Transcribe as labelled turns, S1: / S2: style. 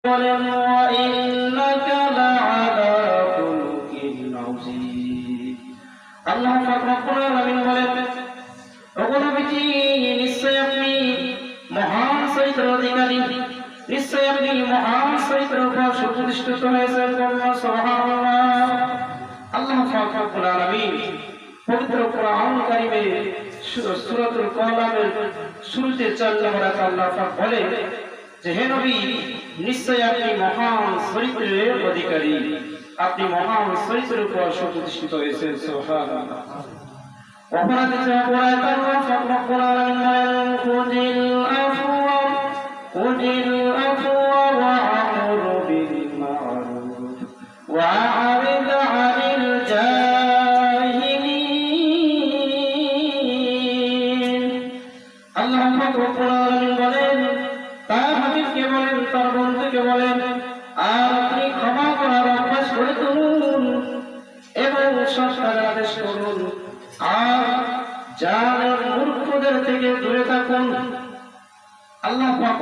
S1: বলেন ওয়া ইন্নাকা লাআলা খুলুকিন আযীম। আল্লাহ পাক রব্বুল আলামিন বলেন, ওগো নবীজি, নিশ্চয় আপনি মহান চরিত্রের অধিকারী, নিশ্চয় আপনি মহান চরিত্রের উপর সুপ্রতিষ্ঠিত হয়েছেন। সুবহানাল্লাহ। আল্লাহ পাক রব্বুল আলামিন পবিত্র কোরআন কারীমে সূরাতুল কলামের শুরুতে ৪ নম্বর আয়াতে আল্লাহ পাক বলে যে, হে নবী, নিশ্চয় আপনি মহান চরিত্রের অধিকারী, আপনি মহান চরিত্রের উপর সুপ্রতিষ্ঠিত হয়েছেন। সুবহানাল্লাহ। অপরাধী অপরাধ আল্লাহ পাক রব্বুল আলামিন খুযিল আফওয়া ওয়া আমর বিল মা'রুফ ওয়া আ'রিদ আনিল জাহিলিন। আল্লাহ পাক রব্বুল আলামিন বলেন, তার হাবিবকে বলেন, তার বন্ধুকে বলেন, আর আপনি ক্ষমা করার অভ্যাস করে তুলুন এবং সৎ কাজের আদেশ করুন, আর জালেম মূর্খদের থেকে দূরে থাকুন। আল্লাহ পাক